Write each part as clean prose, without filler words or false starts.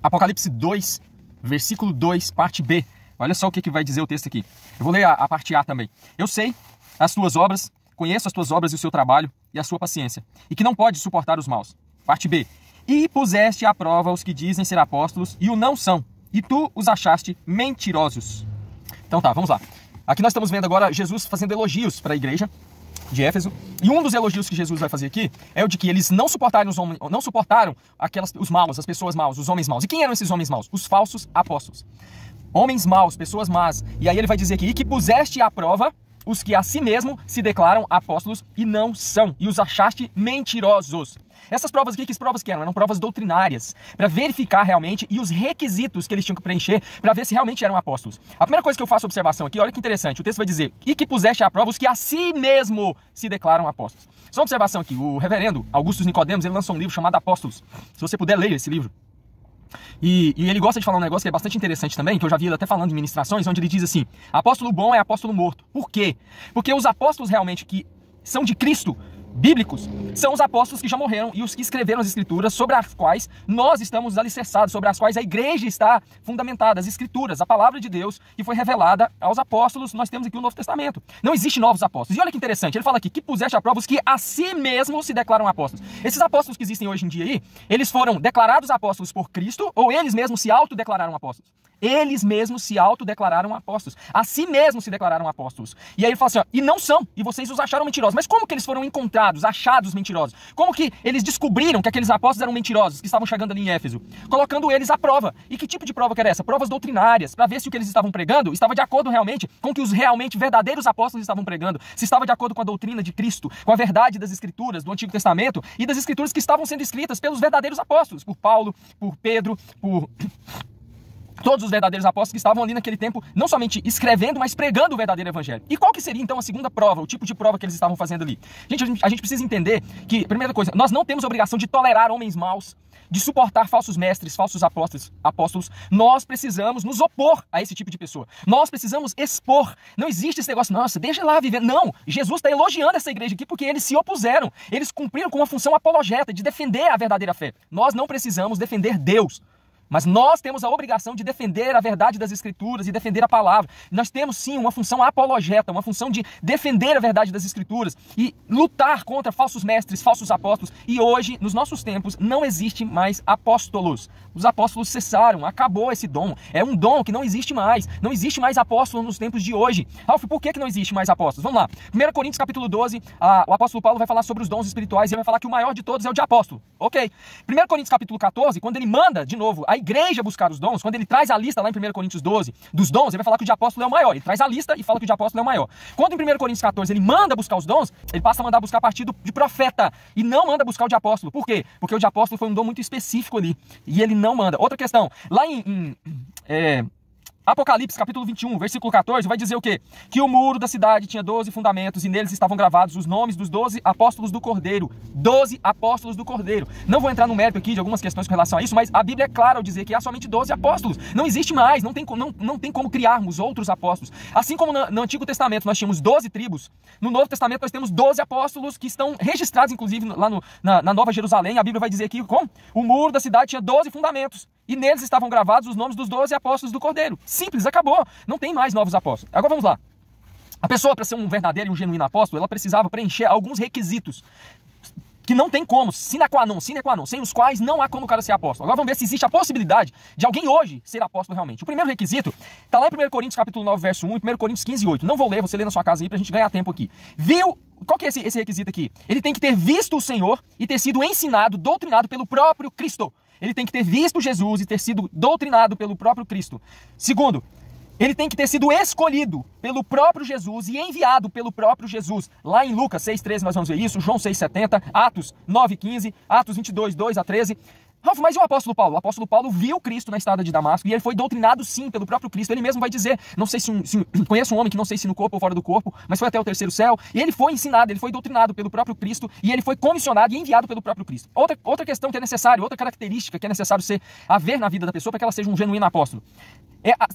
Apocalipse 2, versículo 2, parte B. Olha só o que vai dizer o texto aqui. Eu vou ler a parte A também. Eu sei as tuas obras, conheço as tuas obras e o seu trabalho e a sua paciência, e que não pode suportar os maus. Parte B. E puseste à prova os que dizem ser apóstolos e o não são, e tu os achaste mentirosos. Então tá, vamos lá. Aqui nós estamos vendo agora Jesus fazendo elogios para a igreja de Éfeso. E um dos elogios que Jesus vai fazer aqui é o de que eles não suportaram os maus, as pessoas maus, os homens maus. E quem eram esses homens maus? Os falsos apóstolos. Homens maus, pessoas más. E aí ele vai dizer aqui, e que puseste à prova os que a si mesmo se declaram apóstolos e não são, e os achaste mentirosos. Essas provas aqui, que provas que eram? Eram provas doutrinárias, para verificar realmente e os requisitos que eles tinham que preencher para ver se realmente eram apóstolos. A primeira coisa que eu faço observação aqui, olha que interessante, o texto vai dizer, e que puseste à prova os que a si mesmo se declaram apóstolos. Só uma observação aqui, o reverendo Augusto Nicodemos, ele lançou um livro chamado Apóstolos. Se você puder ler esse livro. E ele gosta de falar um negócio que é bastante interessante também, que eu já vi ele até falando em ministrações, onde ele diz assim, apóstolo bom é apóstolo morto. Por quê? Porque os apóstolos realmente que são de Cristo, bíblicos, são os apóstolos que já morreram e os que escreveram as escrituras sobre as quais nós estamos alicerçados, sobre as quais a igreja está fundamentada, as escrituras, a palavra de Deus que foi revelada aos apóstolos. Nós temos aqui o Novo Testamento. Não existe novos apóstolos. E olha que interessante, ele fala aqui, que puseste à prova os que a si mesmo se declaram apóstolos. Esses apóstolos que existem hoje em dia aí, eles foram declarados apóstolos por Cristo ou eles mesmos se autodeclararam apóstolos? Eles mesmos se autodeclararam apóstolos. A si mesmos se declararam apóstolos. E aí ele fala assim, ó, e não são, e vocês os acharam mentirosos. Mas como que eles foram encontrados, achados mentirosos? Como que eles descobriram que aqueles apóstolos eram mentirosos, que estavam chegando ali em Éfeso? Colocando eles à prova. E que tipo de prova que era essa? Provas doutrinárias, para ver se o que eles estavam pregando estava de acordo realmente com o que os realmente verdadeiros apóstolos estavam pregando, se estava de acordo com a doutrina de Cristo, com a verdade das escrituras do Antigo Testamento e das escrituras que estavam sendo escritas pelos verdadeiros apóstolos, por Paulo, por Pedro, por todos os verdadeiros apóstolos que estavam ali naquele tempo, não somente escrevendo, mas pregando o verdadeiro evangelho. E qual que seria então a segunda prova, o tipo de prova que eles estavam fazendo ali? Gente, a gente precisa entender que, primeira coisa, nós não temos a obrigação de tolerar homens maus, de suportar falsos mestres, falsos apóstolos. Nós precisamos nos opor a esse tipo de pessoa. Nós precisamos expor. Não existe esse negócio, nossa, deixa lá viver. Não, Jesus está elogiando essa igreja aqui porque eles se opuseram. Eles cumpriram com uma função apologeta, de defender a verdadeira fé. Nós não precisamos defender Deus. Mas nós temos a obrigação de defender a verdade das Escrituras e defender a palavra. Nós temos sim uma função apologeta, uma função de defender a verdade das Escrituras e lutar contra falsos mestres, falsos apóstolos. E hoje, nos nossos tempos, não existe mais apóstolos. Os apóstolos cessaram, acabou esse dom. É um dom que não existe mais. Não existe mais apóstolo nos tempos de hoje. Ralf, por que não existe mais apóstolos? Vamos lá. 1 Coríntios capítulo 12, o apóstolo Paulo vai falar sobre os dons espirituais e ele vai falar que o maior de todos é o de apóstolo. Ok. 1 Coríntios capítulo 14, quando ele manda, de novo, a igreja buscar os dons, quando ele traz a lista lá em 1 Coríntios 12 dos dons, ele vai falar que o de apóstolo é o maior. Ele traz a lista e fala que o de apóstolo é o maior. Quando em 1 Coríntios 14 ele manda buscar os dons, ele passa a mandar buscar a partir de profeta e não manda buscar o de apóstolo. Por quê? Porque o de apóstolo foi um dom muito específico ali e ele não manda. Outra questão, lá em Apocalipse, capítulo 21, versículo 14, vai dizer o quê? Que o muro da cidade tinha 12 fundamentos e neles estavam gravados os nomes dos 12 apóstolos do Cordeiro. 12 apóstolos do Cordeiro. Não vou entrar no mérito aqui de algumas questões com relação a isso, mas a Bíblia é clara ao dizer que há somente 12 apóstolos. Não existe mais, não tem como criarmos outros apóstolos. Assim como no Antigo Testamento nós tínhamos 12 tribos, no Novo Testamento nós temos 12 apóstolos que estão registrados, inclusive, lá na Nova Jerusalém. A Bíblia vai dizer aqui como o muro da cidade tinha 12 fundamentos. E neles estavam gravados os nomes dos 12 apóstolos do Cordeiro. Simples, acabou. Não tem mais novos apóstolos. Agora vamos lá. A pessoa, para ser um verdadeiro e um genuíno apóstolo, ela precisava preencher alguns requisitos que não tem como, sine qua non, sem os quais não há como o cara ser apóstolo. Agora vamos ver se existe a possibilidade de alguém hoje ser apóstolo realmente. O primeiro requisito está lá em 1 Coríntios capítulo 9, verso 1 e 1 Coríntios 15, 8. Não vou ler, você lê na sua casa aí pra gente ganhar tempo aqui. Qual que é esse requisito aqui? Ele tem que ter visto o Senhor e ter sido ensinado, doutrinado pelo próprio Cristo. Ele tem que ter visto Jesus e ter sido doutrinado pelo próprio Cristo. Segundo, ele tem que ter sido escolhido pelo próprio Jesus e enviado pelo próprio Jesus. Lá em Lucas 6,13 nós vamos ver isso, João 6,70, Atos 9,15, Atos 22, 2 a 13. Ralf, mas e o apóstolo Paulo? O apóstolo Paulo viu Cristo na estrada de Damasco e ele foi doutrinado sim pelo próprio Cristo. Ele mesmo vai dizer, não sei se conheço um homem que não sei se no corpo ou fora do corpo, mas foi até o terceiro céu. E ele foi ensinado, ele foi doutrinado pelo próprio Cristo e ele foi comissionado e enviado pelo próprio Cristo. Outra questão que é necessária, outra característica que é necessário haver na vida da pessoa para que ela seja um genuíno apóstolo.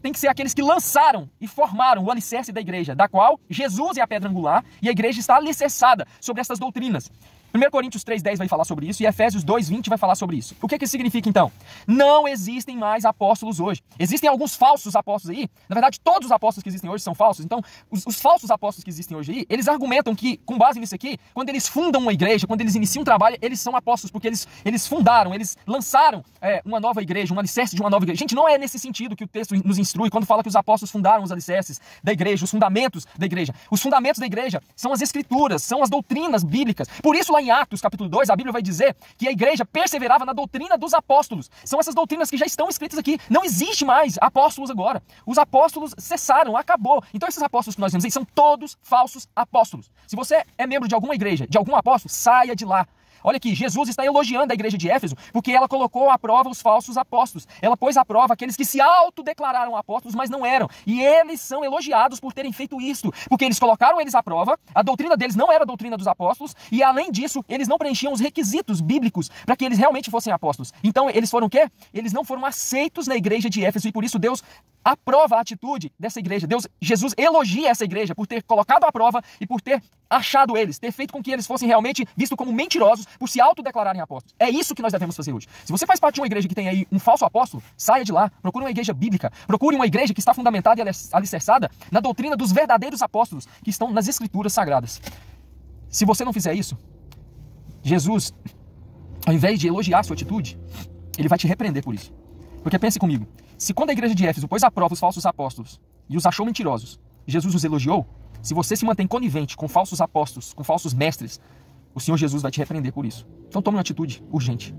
Tem que ser aqueles que lançaram e formaram o alicerce da igreja, da qual Jesus é a pedra angular e a igreja está alicerçada sobre essas doutrinas. 1 Coríntios 3:10 vai falar sobre isso e Efésios 2:20 vai falar sobre isso. O que significa então? Não existem mais apóstolos hoje. Existem alguns falsos apóstolos aí. Na verdade, todos os apóstolos que existem hoje são falsos. Então, os falsos apóstolos que existem hoje aí, eles argumentam que, com base nisso aqui, quando eles fundam uma igreja, quando eles iniciam um trabalho, eles são apóstolos, porque eles fundaram, eles lançaram uma nova igreja, um alicerce de uma nova igreja. Gente, não é nesse sentido que o texto nos instrui, quando fala que os apóstolos fundaram os alicerces da igreja, os fundamentos da igreja. Os fundamentos da igreja são as escrituras, são as doutrinas bíblicas. Por isso, lá em Atos, capítulo 2, a Bíblia vai dizer que a igreja perseverava na doutrina dos apóstolos. São essas doutrinas que já estão escritas aqui. Não existe mais apóstolos agora. Os apóstolos cessaram, acabou. Então esses apóstolos que nós vemos aí são todos falsos apóstolos. Se você é membro de alguma igreja, de algum apóstolo, saia de lá. Olha aqui, Jesus está elogiando a igreja de Éfeso porque ela colocou à prova os falsos apóstolos. Ela pôs à prova aqueles que se autodeclararam apóstolos, mas não eram. E eles são elogiados por terem feito isto, porque eles colocaram eles à prova, a doutrina deles não era a doutrina dos apóstolos, e além disso, eles não preenchiam os requisitos bíblicos para que eles realmente fossem apóstolos. Então, eles foram o quê? Eles não foram aceitos na igreja de Éfeso, e por isso Deus aprova a atitude dessa igreja. Jesus elogia essa igreja por ter colocado à prova e por ter achado eles, ter feito com que eles fossem realmente vistos como mentirosos por se autodeclararem apóstolos. É isso que nós devemos fazer hoje. Se você faz parte de uma igreja que tem aí um falso apóstolo, saia de lá, procure uma igreja bíblica, procure uma igreja que está fundamentada e alicerçada na doutrina dos verdadeiros apóstolos que estão nas escrituras sagradas. Se você não fizer isso, Jesus, ao invés de elogiar a sua atitude, ele vai te repreender por isso. Porque pense comigo, se quando a igreja de Éfeso pôs à prova os falsos apóstolos e os achou mentirosos, Jesus os elogiou, se você se mantém conivente com falsos apóstolos, com falsos mestres, o Senhor Jesus vai te repreender por isso. Então tome uma atitude urgente.